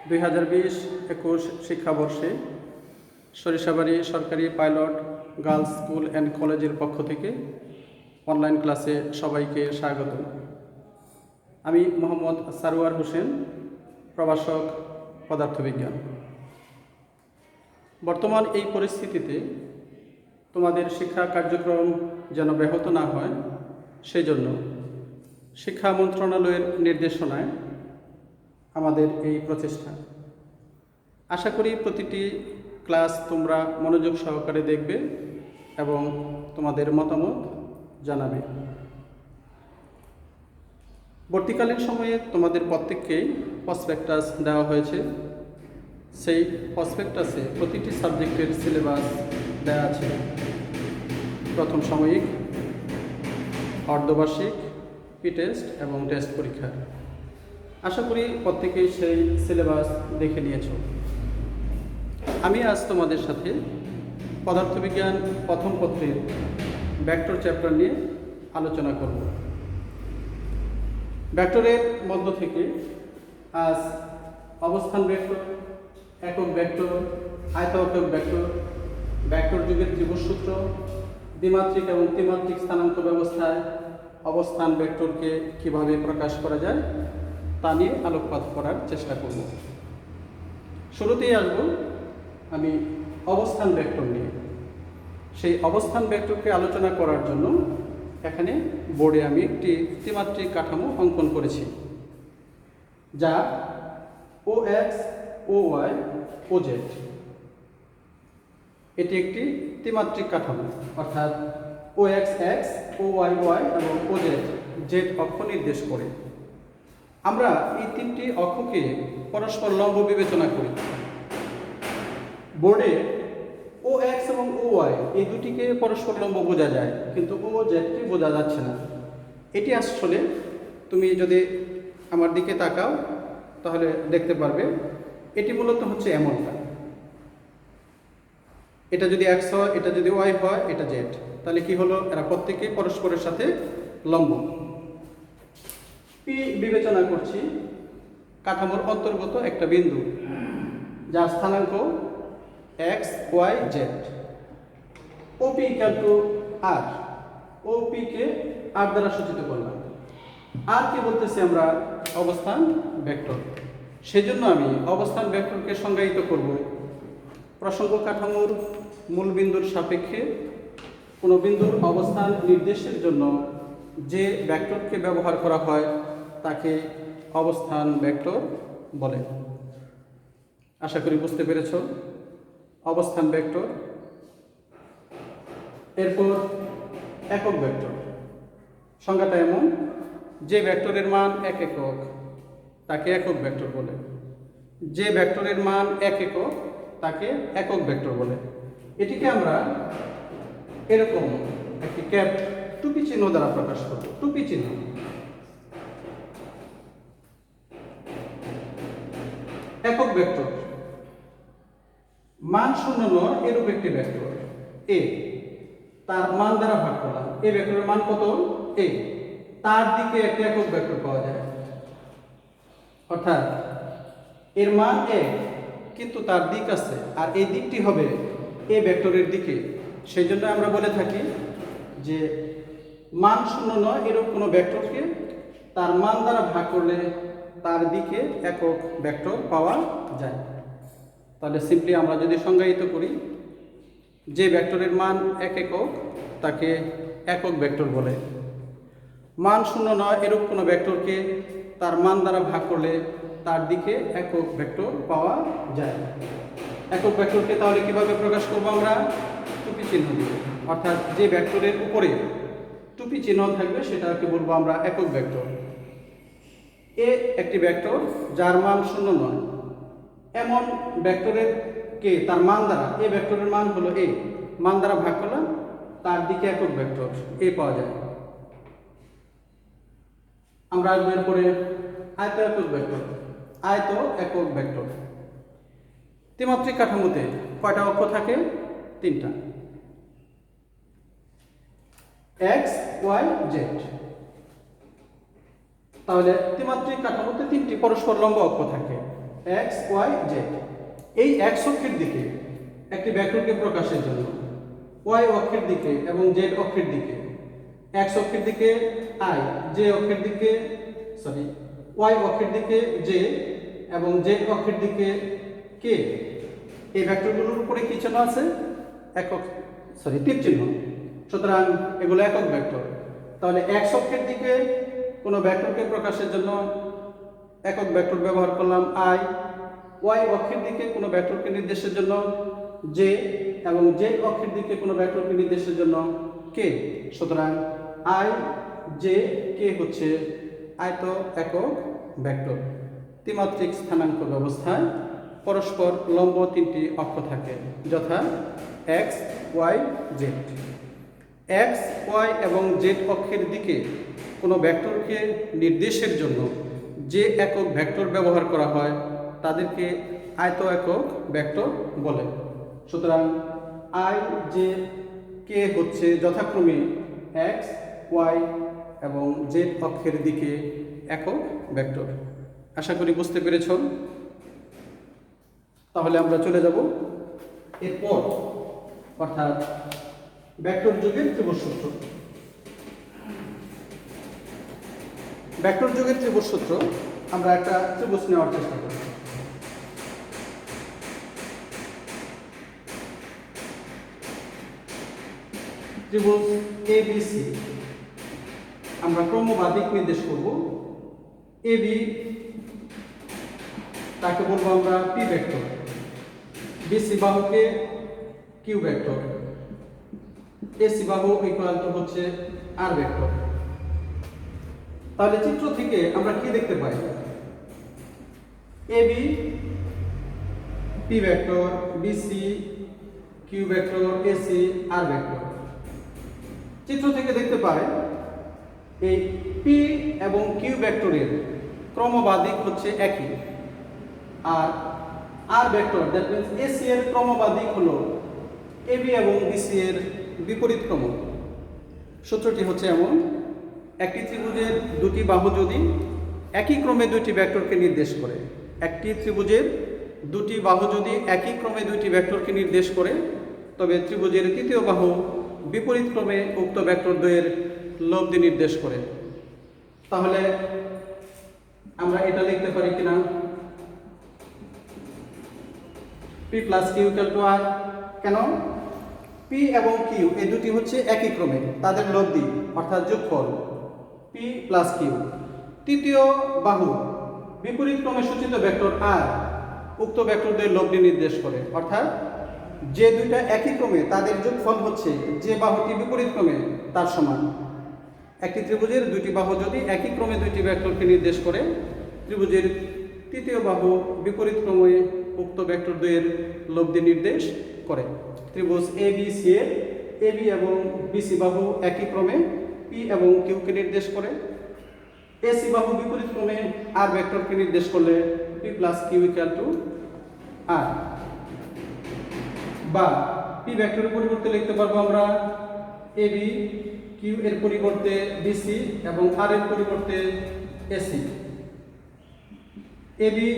2020-21 শিক্ষাবর্ষে সরিষাবাড়ি সরকারি pilot girls school and কলেজের পক্ষ থেকে অনলাইন ক্লাসে সবাইকে স্বাগত। আমি মোহাম্মদ সারোয়ার হোসেন, প্রভাষক পদার্থবিজ্ঞান। বর্তমান এই পরিস্থিতিতে তোমাদের শিক্ষা কার্যক্রম যেন ব্যাহত না হয়, সেজন্য শিক্ষা মন্ত্রণালয়ের নির্দেশনায় আমাদের এই প্রচেষ্টা। আশা করি প্রতিটি ক্লাস তোমরা মনোযোগ সহকারে দেখবে এবং তোমাদের মতামত জানাবে। বর্তীকালীন সময়ে তোমাদের প্রত্যেককেই প্রসপেক্টাস দেওয়া হয়েছে। সেই প্রসপেক্টাসে প্রতিটি সাবজেক্টের সিলেবাস দেওয়া আছে। প্রথম সাময়িক, অর্ধবার্ষিক, প্রি টেস্ট এবং টেস্ট পরীক্ষা। আশা করি প্রত্যেকেই সেই সিলেবাস দেখে নিয়েছ। আমি আজ তোমাদের সাথে পদার্থবিজ্ঞান প্রথম পত্রের ভেক্টর চ্যাপ্টার নিয়ে আলোচনা করব। ভেক্টরের মধ্য থেকে আজ অবস্থান ভেক্টর, একক ভেক্টর, আয়তাকার ভেক্টর, ভেক্টর যুগের ত্রিভুজ সূত্র, দ্বিমাত্রিক এবং ত্রিমাত্রিক স্থানাঙ্ক ব্যবস্থায় অবস্থান ভেক্টরকে কিভাবে প্রকাশ করা যায় তা নিয়ে আলোকপাত করার চেষ্টা করব। শুরুতেই আসব আমি অবস্থান ভেক্টর নিয়ে। সেই অবস্থান ভেক্টরকে আলোচনা করার জন্য এখানে বোর্ডে আমি একটি ত্রিমাত্রিক কাঠামো অঙ্কন করেছি, যা OX, OY, OZ। এটি একটি ত্রিমাত্রিক কাঠামো, অর্থাৎ OX X, OY Y এবং OZ Z অক্ষ নির্দেশ করে। আমরা এই তিনটি অক্ষকে পরস্পর লম্ব বিবেচনা করি। বোর্ডে OX এবং OY এই দুটিকে পরস্পর লম্ব বোঝা যায়, কিন্তু OZ কে বোঝা যাচ্ছে না। এটি আসলে তুমি যদি আমার দিকে তাকাও তাহলে দেখতে পারবে এটি মূলত হচ্ছে এমনটা। এটা যদি X হয়, এটা যদি Y হয়, এটা Z, তাহলে কি হলো? এরা প্রত্যেকেই পরস্পরের সাথে লম্ব। P বিবেচনা করছি কাঠামোর অন্তর্গত একটা বিন্দু, যার স্থানাঙ্ক X, Y, Z। OP = R। OP কে R দ্বারা সূচিত করলাম। আর কি বলতেছি আমরা? অবস্থান ভেক্টর। সেজন্য আমি অবস্থান ভেক্টরকে সংজ্ঞায়িত করব প্রসঙ্গ কাঠামোর মূল বিন্দুর সাপেক্ষে কোনো বিন্দুর অবস্থান নির্দেশের জন্য যে ভেক্টরকে ব্যবহার করা হয় তাকে অবস্থান ভেক্টর বলে। আশা করি বুঝতে পেরেছ। অবস্থান ভেক্টর। এরপর একক ভেক্টর। সংজ্ঞাটা এমন, যে ভেক্টরের মান 1 একক তাকে একক ভেক্টর বলে। যে ভেক্টরের মান 1 একক তাকে একক ভেক্টর বলে। এটিকে আমরা এরকম একটি ক্যাপ টুপি চিহ্ন দ্বারা প্রকাশ করব। টুপি চিহ্ন। একক ভেক্টর মান 0 নয় এরূপ একটি ভেক্টর A, তার মান দ্বারা ভাগ করলাম। এই ভেক্টরের মান কত? A। তার দিকে একটি একক ভেক্টর পাওয়া যায়, অর্থাৎ এর মান 1 কিন্তু তার দিক আছে, আর এই দিকটি হবে A ভেক্টরের দিকে। সেই জন্য আমরা বলে থাকি যে মান 0 নয় এরূপ কোনো ভেক্টরকে তার মান দ্বারা ভাগ করলে তার দিকে একক ভেক্টর পাওয়া যায়। তাহলে সিম্পলি আমরা যদি সংজ্ঞায়িত করি, যে ভেক্টরের মান 1 একক তাকে একক ভেক্টর বলে। মান 0 নয় এরূপ কোনো ভেক্টরকে তার মান দ্বারা ভাগ করলে তার দিকে একক ভেক্টর পাওয়া যায়। একক ভেক্টরকে তাহলে কিভাবে প্রকাশ করব আমরা? টুপি চিহ্ন দিয়ে। অর্থাৎ যে ভেক্টরের উপরে টুপি চিহ্ন থাকবে সেটাকে বলবো আমরা একক ভেক্টর। এ একটি ভেক্টর যার মান 0 নয়, এমন ভেক্টরের কে তার মান দ্বারা, এ ভেক্টরের মান হলো A, মান দ্বারা ভাগ করলাম, তার দিকে একক ভেক্টর A পাওয়া যায়। আমরা এর পরে আয়ত একক ভেক্টর। আয়ত একক ভেক্টর। ত্রিমাত্রিক কাঠামোতে কয়টা অক্ষ থাকে? 3টা, X, Y, Z। তাহলে ত্রিমাত্রিক কাঠামোতে 3টি পরস্পর লম্ব অক্ষ থাকে। X y z. এই এক্স অক্ষের দিকে একটি ভেক্টরকে প্রকাশের জন্য ওয়াই অক্ষের দিকে এবং জেড অক্ষের দিকে, এক্স অক্ষের দিকে আই, জে অক্ষের দিকে ওয়াই অক্ষের দিকে জে এবং জেড অক্ষের দিকে কে, এই ভেক্টরগুলোর উপরে কি চিহ্ন আছে? একক তীর চিহ্ন। সুতরাং এগুলো একক ভেক্টর। তাহলে এক্স অক্ষের দিকে কোনো ভেক্টরকে প্রকাশের জন্য একক ভেক্টর ব্যবহার করলাম আই, ওয়াই অক্ষের দিকে কোনো ভেক্টরকে নির্দেশের জন্য জে এবং জেড অক্ষের দিকে কোনো ভেক্টরকে নির্দেশের জন্য কে। সুতরাং আই জে কে হচ্ছে আয়ত একক ভেক্টর। ত্রিমাত্রিক স্থানাঙ্ক ব্যবস্থায় পরস্পর লম্ব তিনটি অক্ষ থাকে, যথা x y z. X y এবং জেড অক্ষের দিকে কোনো ভেক্টরকে নির্দেশের জন্য যে একক ভেক্টর ব্যবহার করা হয় তাদেরকে আয়ত একক ভেক্টর বলে। সুতরাং আই জে কে হচ্ছে যথাক্রমে এক্স ওয়াই এবং জেড অক্ষের দিকে একক ভেক্টর। আশা করি বুঝতে পেরেছ। তাহলে আমরা চলে যাব এরপর, অর্থাৎ ভেক্টর যুগের ত্রিভুজ সূত্র। ভেক্টর যুগের ত্রিভুজ সূত্র আমরা একটা ত্রিভুজ নেওয়ার চেষ্টা করি। ত্রিভুজ এবিসি আমরা ক্রমবাদিক নির্দেশ করব। এবি তাকে বলবো আমরা পি ভেক্টর, বিসি বাহুকে কিউ ভেক্টর, এসি বাহু ইকুয়াল টু হচ্ছে আর ভেক্টর। তাহলে চিত্র থেকে আমরা কি দেখতে পাই? AB P vector, BC Q vector, AC R vector. চিত্র থেকে দেখতে পাই এই পি এবং কিউ ভেক্টরের ক্রমবাদিক হচ্ছে একই, আর ভেক্টর দ্যাট মিন্স এসি এর ক্রমবাদিক হলো এবি এবং বিসি এর বিপরীত ক্রম। সূত্রটি হচ্ছে এমন: একটি ত্রিভুজের দুটি বাহু যদি একই ক্রমে দুইটি ভেক্টরকে নির্দেশ করে, একটি ত্রিভুজের দুটি বাহু যদি একই ক্রমে দুইটি ভেক্টরকে নির্দেশ করে, তবে ত্রিভুজের তৃতীয় বাহু বিপরীত ক্রমে উক্ত ভেক্টর দ্বয়ের লব্ধি নির্দেশ করে। তাহলে আমরা এটা লিখতে পারি কিনা? P plus Q equal to R. কেন? পি এবং কিউ এই দুটি হচ্ছে একই ক্রমে, তাদের লব্ধি অর্থাৎ যোগফল পি প্লাস কিউ। তৃতীয় বাহু বিপরীত ক্রমে সূচিত ভেক্টর আর উক্ত ভেক্টরদের লব্ধি নির্দেশ করে, অর্থাৎ যে দুইটা একই ক্রমে তাদের যোগফল হচ্ছে যে বাহুটি বিপরীত ক্রমে তার সমান। একটি ত্রিভুজের দুইটি বাহু যদি একই ক্রমে দুইটি ভেক্টরকে নির্দেশ করে, ত্রিভুজের তৃতীয় বাহু বিপরীত ক্রমে উক্ত ভেক্টর দ্বয়ের লব্ধি নির্দেশ করে। ত্রিভুজ এবিসি এর এবি এবং বিসি বাহু একই ক্রমে পি এবং কিউকে নির্দেশ করে। এসি বাহু বিপরীত ক্রমে আর ভেক্টরকে নির্দেশ করলে P plus Q equal to R. বা পি ভেক্টরের পরিবর্তে লিখতে পারবো আমরা এবি, কিউ এর পরিবর্তে বিসি এবং আর এর পরিবর্তে AC. AB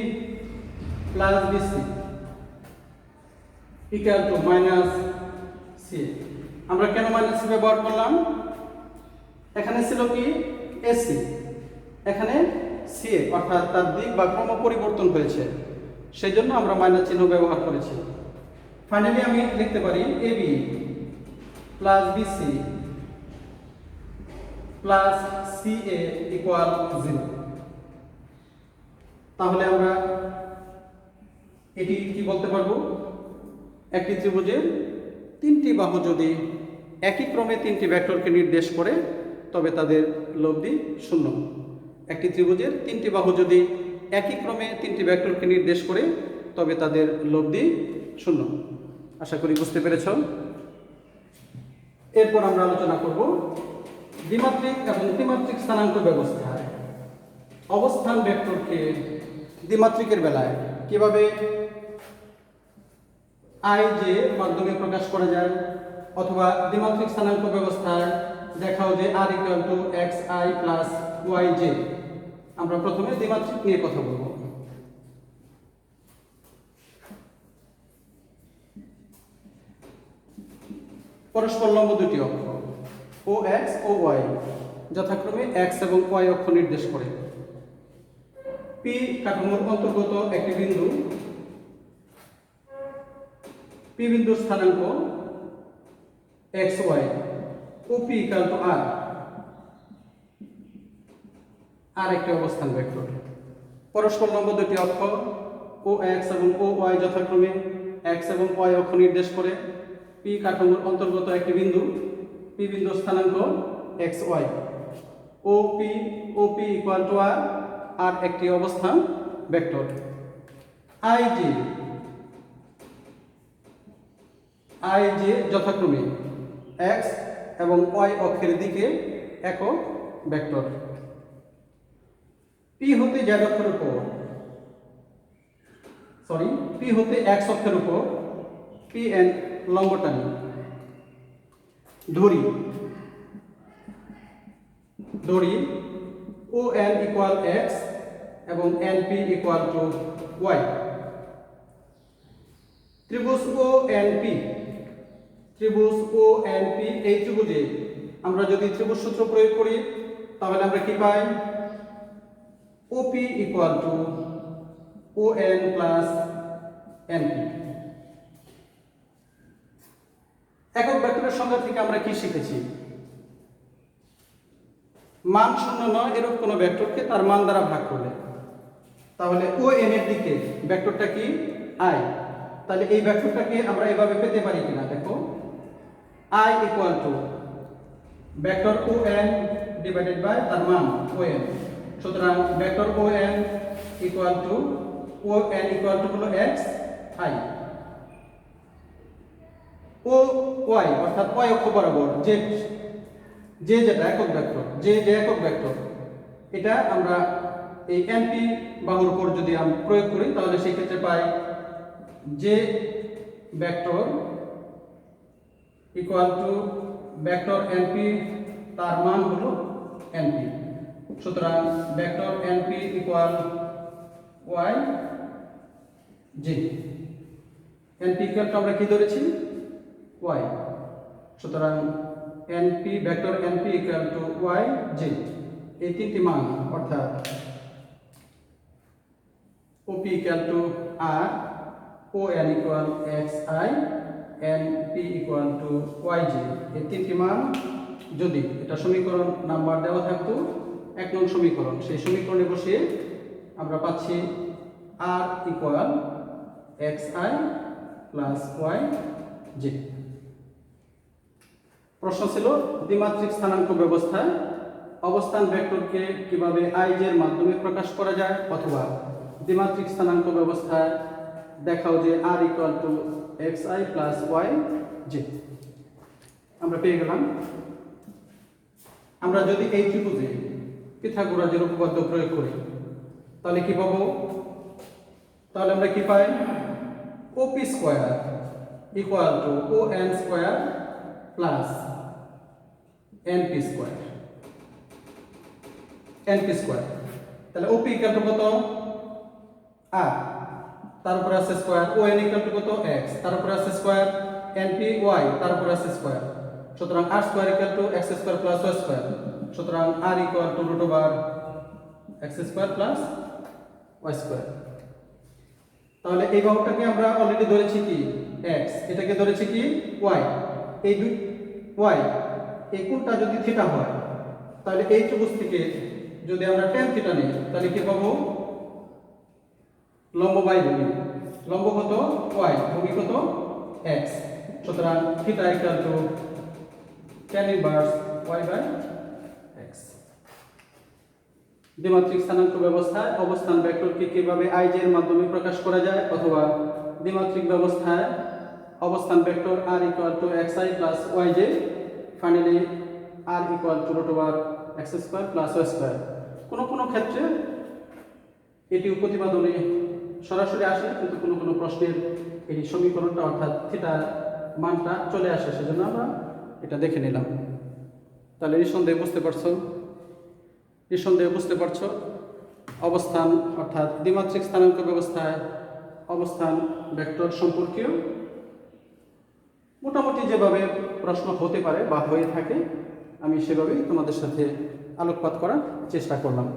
plus BC equal to minus C. আমরা কেন মাইনাস সি ব্যবহার করলাম? এখানে ছিল কি এসি, এখানে সি অর্থাৎ তার দিক বা ক্রম পরিবর্তন হয়েছে, সেই জন্য আমরা মাইনাস চিহ্ন ব্যবহার করেছি। ফাইনালি আমি লিখতে পারি AB plus BC plus C A equal 0। তাহলে আমরা এটি কি বলতে পারবো? একটি ত্রিভুজের তিনটি বাহু যদি একই ক্রমে তিনটি ভেক্টরকে নির্দেশ করে, তবে তাদের লব্ধি শূন্য। একটি ত্রিভুজের তিনটি বাহু যদি একই ক্রমে তিনটি ভেক্টরকে নির্দেশ করে, তবে তাদের লব্ধি শূন্য। আশা করি বুঝতে পেরেছ। এরপর আমরা আলোচনা করব দ্বিমাত্রিক এবং ত্রিমাত্রিক স্থানাঙ্ক ব্যবস্থায় অবস্থান ভেক্টরকে দ্বিমাত্রিকের বেলায় কিভাবে আই জে মাধ্যমে প্রকাশ করা যায়, অথবা দ্বিমাত্রিক স্থানাঙ্ক ব্যবস্থায় দেখাও যে R equal to x I plus Y J. আমরা প্রথমে দ্বিমাত্রিক নিয়ে কথা বলবো। পরস্পর লম্ব দুটি অক্ষ ও এক্স ও ওয়াই যথাক্রমে এক্স এবং ওয়াই অক্ষ নির্দেশ করে। পি কাঠামোর অন্তর্গত একটি বিন্দু, পি বিন্দুর স্থানাঙ্ক X Y O P equal to R, R একটি অবস্থান ভেক্টর। পরস্পর লম্ব দুটি অক্ষ ও এক্স এবং ও ওয়াই যথাক্রমে এক্স এবং ওয়াই অক্ষ নির্দেশ করে। পি কাঠামোর অন্তর্গত একটি বিন্দু, পি বিন্দুর স্থানাঙ্ক X Y O P equal to R, R একটি অবস্থান ভেক্টর। আই জে যথাক্রমে এক্স এবং ওয়াই অক্ষের দিকে একক ভেক্টর। পি হতে জেড অক্ষের উপর পি হতে এক্স অক্ষের উপর পি এন লম্ব টানি, ধরি ও এন ইকুয়াল এক্স এবং N P equal to y. ত্রিভুজ ও এন পি এই ত্রিভুজে আমরা যদি ত্রিভুজ সূত্র প্রয়োগ করি তাহলে আমরা কি পাই? OP equal to O N plus N P. একক ভেক্টরের সংজ্ঞা থেকে আমরা কি শিখেছি? মান শূন্য নয় এরূপ কোনো ভেক্টরকে তার মান দ্বারা ভাগ করলে, তাহলে ও এন এর দিকে ভেক্টরটা কি? আই। তাহলে এই ভেক্টরটাকে আমরা এভাবে পেতে পারি কিনা দেখো, i equal to vector O N divided by তার মান ও এন। সুতরাং vector O N equal to হলো এক্স আই ও ওয়াই, অর্থাৎ ওয়াই অক্ষ বরাবর যেটা একক ভেক্টর, একক ভেক্টর, এটা আমরা এই এনপি বাহুর উপর যদি আমরা প্রয়োগ করি তাহলে সেই ক্ষেত্রে পাই যে vector equal to vector NP, তার মান হলো এনপি। সুতরাং vector NP equal Y J. NP equal to আমরা কি ধরেছি? ওয়াই। সুতরাং NP vector NP equal to Y J, এই তিনটি মান অর্থাৎ OP equal to R, O N equal X I, N P equal to Y J, এই তিনটি মান যদি এটা সমীকরণ নাম্বার দেওয়া থাকতো 1 নং সমীকরণ, সেই সমীকরণে বসিয়ে আমরা পাচ্ছি R equal X I plus Y J. প্রশ্ন ছিল দ্বিমাত্রিক স্থানাঙ্ক ব্যবস্থায় অবস্থান ভেক্টরকে কিভাবে আই জে এর মাধ্যমে প্রকাশ করা যায়, অথবা দ্বিমাত্রিক স্থানাঙ্ক ব্যবস্থায় দেখাও যে R equal to x I plus Y J. আমরা পেয়ে গেলাম। আমরা যদি এই ত্রিভুজে পিথাগোরাসের উপপাদ্য প্রয়োগ করি তাহলে কি পাবো? তাহলে আমরা কি পাই? OP square equal to O N square plus NP square. তাহলে ওপি ইকুয়াল টু কত? আর, তার উপরে আছে square, O N equal to কত? এক্স, তার উপরে আছে স্কয়ার, এনপি ওয়াই, তার উপরে আছে স্কয়ার। সুতরাং R square equal to X square plus Y square. সুতরাং R equal to root over x square plus Y square. তাহলে এই বাহুটাকে আমরা অলরেডি ধরেছি কি? এক্স, এটাকে ধরেছি কি? ওয়াই। এই দুই ওয়াই, এই কোণটা যদি থিটা হয় তাহলে এই ত্রিভুজ থেকে যদি আমরা tan থিটা নিই তাহলে কি পাবো? লম্ব বাই ভূমি। লম্ব কত? ওয়াই, ভূমি কত? এক্স। সুতরাং theta equal to tan inverse y by x. দ্বিমাত্রিক স্থানাঙ্ক ব্যবস্থায় অবস্থান ভেক্টরকে কিভাবে আই জে এর মাধ্যমে প্রকাশ করা যায়, অথবা দ্বিমাত্রিক ব্যবস্থায় অবস্থান vector r equal to x I plus Y j, finally r equal to root over x square plus Y square. কোনো ক্ষেত্রে এটি প্রতিপাদনে সরাসরি আসে, কিন্তু কোনো প্রশ্নের এই সমীকরণটা অর্থাৎ থিটা মানটা চলে আসে, সেজন্য আমরা এটা দেখে নিলাম। তাহলে নিঃসন্দেহে বুঝতে পারছো অবস্থান অর্থাৎ দ্বিমাত্রিক স্থানাঙ্ক ব্যবস্থায় অবস্থান ভেক্টর সম্পর্কীয় মোটামুটি যেভাবে প্রশ্ন হতে পারে বা হয়ে থাকে আমি সেভাবেই তোমাদের সাথে আলোকপাত করার চেষ্টা করলাম।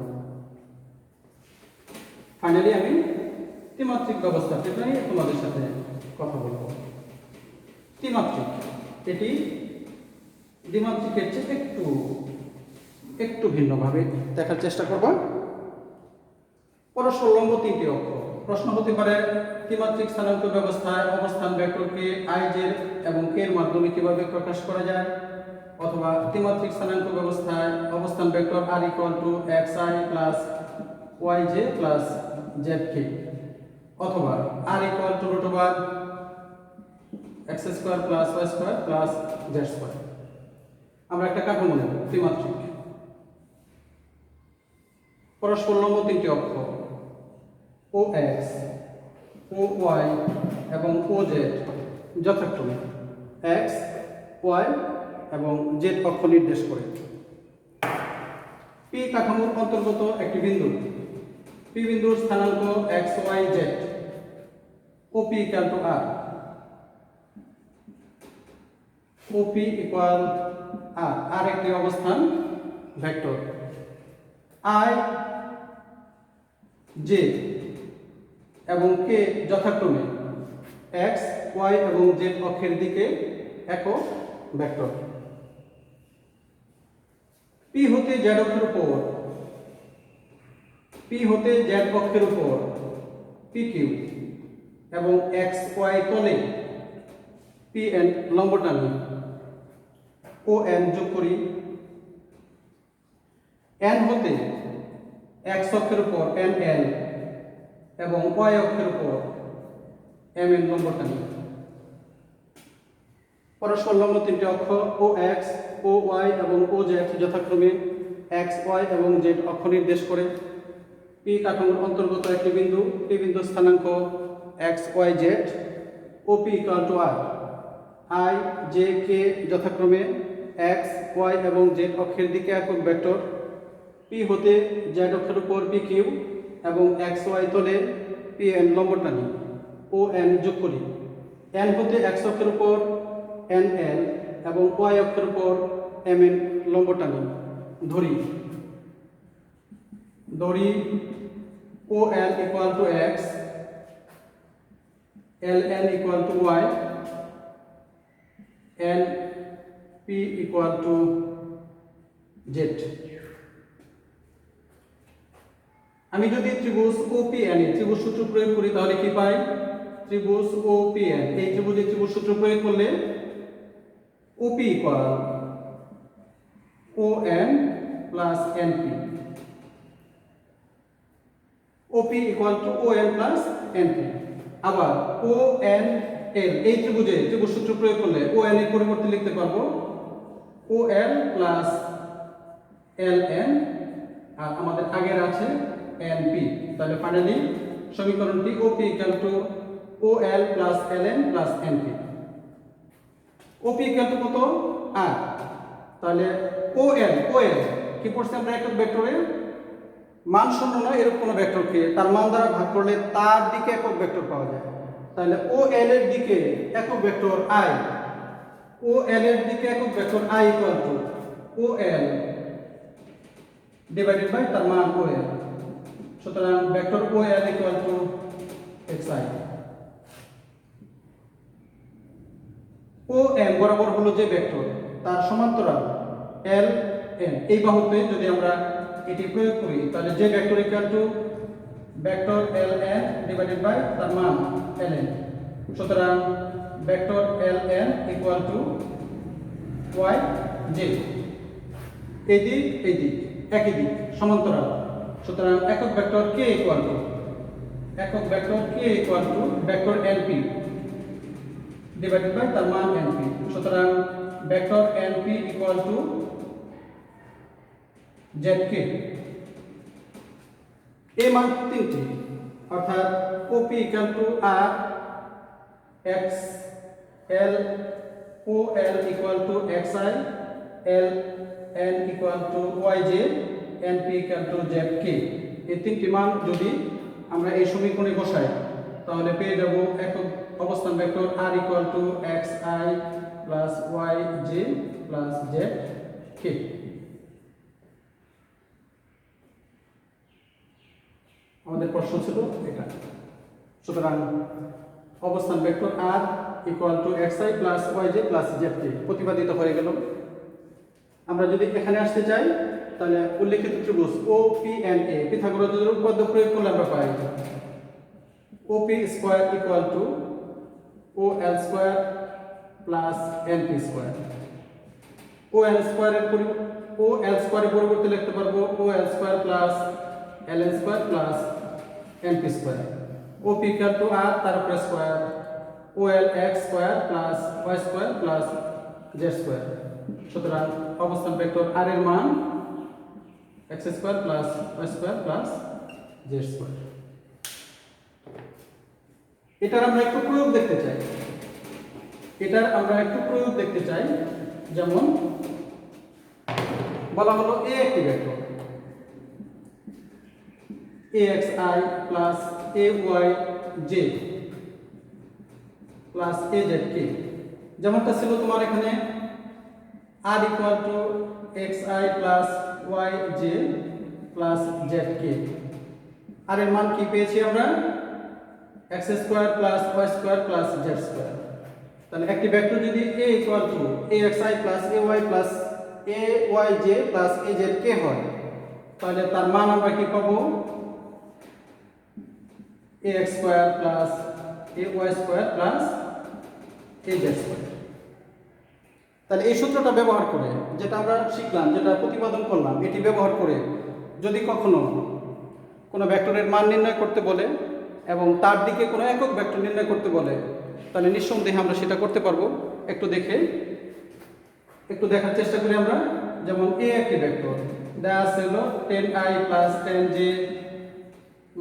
ফাইনালি আমি ত্রিমাত্রিক ব্যবস্থা নিয়ে তোমাদের সাথে কথা বলবো। ত্রিমাত্রিক এটি দ্বিমাত্রিকের চেয়ে একটু ভিন্নভাবে দেখার চেষ্টা করব। পরস্পর লম্ব তিনটি অক্ষ। প্রশ্ন হতে পারে ত্রিমাত্রিক স্থানাঙ্ক ব্যবস্থায় অবস্থান ভেক্টরকে i j এবং k এর মাধ্যমে কিভাবে প্রকাশ করা যায়, অথবা ত্রিমাত্রিক স্থানাঙ্ক ব্যবস্থায় অবস্থান vector r xi plus yj plus zk, অথবা r √x square plus y square plus z square. আমরা একটা কাঠামো নেব ত্রিমাত্রিক। পরস্পর লম্ব তিনটি অক্ষ OX, OY এবং OZ যথাক্রমে x, y এবং z অক্ষ নির্দেশ করে। P কাঠামোর অন্তর্গত একটি বিন্দু, P বিন্দুর স্থানাঙ্ক x, y, z, OP equal to r, OP equal r, r একটি অবস্থান ভেক্টর। I, j এবং k যথাক্রমে x, y এবং z অক্ষের দিকে একক ভেক্টর। P হতে z অক্ষের উপর, P হতে z অক্ষের উপর PQ এবং x, y তলে PN লম্ব টানি ON যোগ করি। N হতে x অক্ষের উপর NL এবং y অক্ষের উপর MN লম্ব টানি। পরস্পর লম্ব তিনটি অক্ষ OX, OY এবং OZ যথাক্রমে x, y এবং z অক্ষ নির্দেশ করে। P কাঠামোর অন্তর্গত একটি বিন্দু, P বিন্দুর স্থানাঙ্ক x, y, z, OP equal to r, I, j, k যথাক্রমে x, y এবং z অক্ষের দিকে একক ভেক্টর। P হতে z অক্ষের উপর PQ এবং x, y তলে PN লম্ব টানি ON যোগ করি। N হতে x অক্ষের উপর NL এবং y অক্ষের উপর MN লম্ব টানি ধরি OL equal to x, LN equal to y, NP equal to z। আমি যদি ত্রিভুজ OPN এ ত্রিভুজ সূত্র প্রয়োগ করি তাহলে কি পাই? ত্রিভুজ OPN এই ত্রিভুজে ত্রিভুজ সূত্র প্রয়োগ করলে OP equal ON plus NP, OP equal to ON plus NP। আবার ONL এই ত্রিভুজে ত্রিভুজ সূত্র প্রয়োগ করলে ON এর পরিবর্তে লিখতে পারবো OL plus LN আর আমাদের আগের আছে NP। তাহলে ফাইনালি সমীকরণটি OP equal to OL plus LN plus NP। OP equal to কত? r। তাহলে OL কি পড়ছে আমরা একক ভেক্টরে মান শূন্য নয় এরকম কোনো ভেক্টরকে তার মান দ্বারা ভাগ করলে তার দিকে একক ভেক্টর পাওয়া যায়। তাহলে OL এর দিকে একক ভেক্টর I, OL এর দিকে একক vector I equal to OL divided by তার মান OL। সুতরাং vector OL equal to xi। OM বরাবর হলো যে ভেক্টর তার সমান্তরাল LN এই বাহুতে যদি আমরা এটি প্রয়োগ করি তাহলে যে vector equal to vector LN divided by তার মান LN। সুতরাং vector LN equal to yj। এই দিক একই দিক সমান্তরাল। সুতরাং একক vector k equal to vector NP divided by তার মান NP। সুতরাং vector NP equal to zk। এই মান তিনটি অর্থাৎ OP equal to r, x, L, OL equal to xi, LN equal to yj, NP equal to zk। এই তিনটি মান যদি আমরা এই সমীকরণে বসাই তাহলে পেয়ে যাব একক অবস্থান vector r equal to xi plus yj plus zk। আমাদের প্রশ্ন ছিল এটা। সুতরাং অবস্থান vector r equal to xi plus yj plus zk প্রতিপাদিত হয়ে গেল। আমরা যদি এখানে আসতে চাই তাহলে উল্লেখিত ত্রিভুজ OPNA পিথাগোরাসের উপপাদ্য প্রয়োগ করলে আমরা পাই OP square equal two OL square plus NP square. OL স্কয়ারের পরিবর্তে লিখতে পারবো OL square plus LN square plus NP square. OP equal to r তার উপরে square OL x square plus y square plus z square. সুতরাং অবস্থান vector r এর মান x square plus y square plus z square. এটার আমরা একটু প্রয়োগ দেখতে চাই। যেমন বলা হলো a একটি vector axi plus ayj plus azk, যেমনটা ছিল তোমার এখানে r equal to xi plus yj plus zk। আর এর মান কি পেয়েছি আমরা x square plus y square plus z square. তাহলে একটি ভেক্টর যদি a equal to axi plus ay plus ayj plus azk হয় তাহলে তার মান আমরা কি পাবো ax square plus ay square plus az square. তাহলে এই সূত্রটা ব্যবহার করে যেটা আমরা শিখলাম, যেটা প্রতিপাদন করলাম, এটি ব্যবহার করে যদি কখনো কোনো ভেক্টরের মান নির্ণয় করতে বলে এবং তার দিকে কোনো একক ভেক্টর নির্ণয় করতে বলে তাহলে নিঃসন্দেহে আমরা সেটা করতে পারবো। একটু দেখার চেষ্টা করি আমরা। যেমন a একটি ভেক্টর দেওয়া আছে হলো 10i plus 10j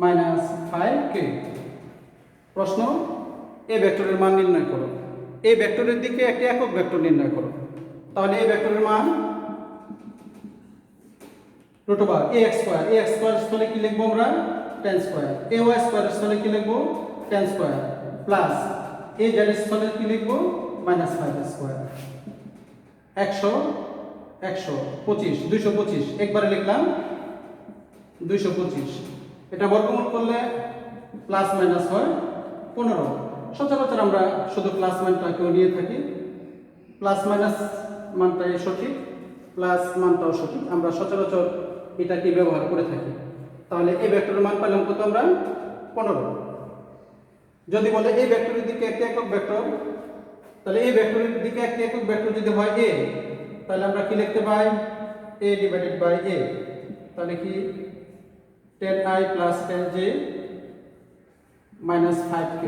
minus 5k। প্রশ্ন এই ভেক্টরের মান নির্ণয় করো। এই ভেক্টরের দিকে একটি একক ভেক্টর নির্ণয় করো। তাহলে এই ভেক্টরের মান √ax স্কয়ার। ax স্কয়ার স্থলে কি লিখবো আমরা 10 স্কয়ার। ay স্কয়ার স্থলে কি লিখবো 10 স্কয়ার প্লাস az স্থলে কি লিখবো -5 স্কয়ার। 225 একবারে লিখলাম 225। এটা বর্গমূল করলে প্লাস মাইনাস হয় 15। সচরাচর আমরা শুধু প্লাস মানটাকেও নিয়ে থাকি, প্লাস মাইনাস মানটাই সঠিক, প্লাস মানটাও সঠিক, আমরা সচরাচর এটাকে ব্যবহার করে থাকি। তাহলে এই ভেক্টরের মান পেলাম কত আমরা 15। যদি বলে এই ভেক্টরের দিকে একটি একক ভেক্টর, তাহলে এই ভেক্টরের দিকে একটি একক ভেক্টর যদি হয় a, তাহলে আমরা কি লিখতে পাই a ডিভাইডেড বাই a। তাহলে কি 10i plus 10j minus 5k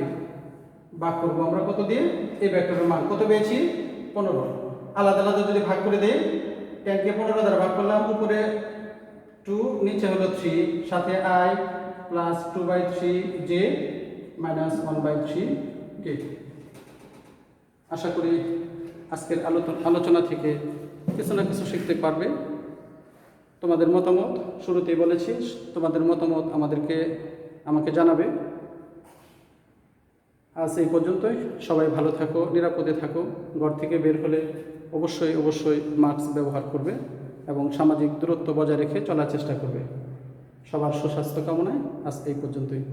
ভাগ করবো আমরা কত দিয়ে এই ভেক্টরের মান কত পেয়েছি 15। আলাদা আলাদা যদি ভাগ করে দেই 10 কে 15 দ্বারা ভাগ করলাম, উপরে 2 নিচে হলো 3, সাথে i plus 2/3j minus 1/3k। আশা করি আজকের আলোচনা থেকে কিছু না কিছু শিখতে পারবে। তোমাদের মতামত শুরুতেই বলেছি, তোমাদের মতামত আমাকে জানাবে। আজ এই পর্যন্তই। সবাই ভালো থাকো, নিরাপদে থাকো। ঘর থেকে বের হলে অবশ্যই মাস্ক ব্যবহার করবে এবং সামাজিক দূরত্ব বজায় রেখে চলার চেষ্টা করবে। সবার সুস্বাস্থ্য কামনায় আজ এই পর্যন্তই।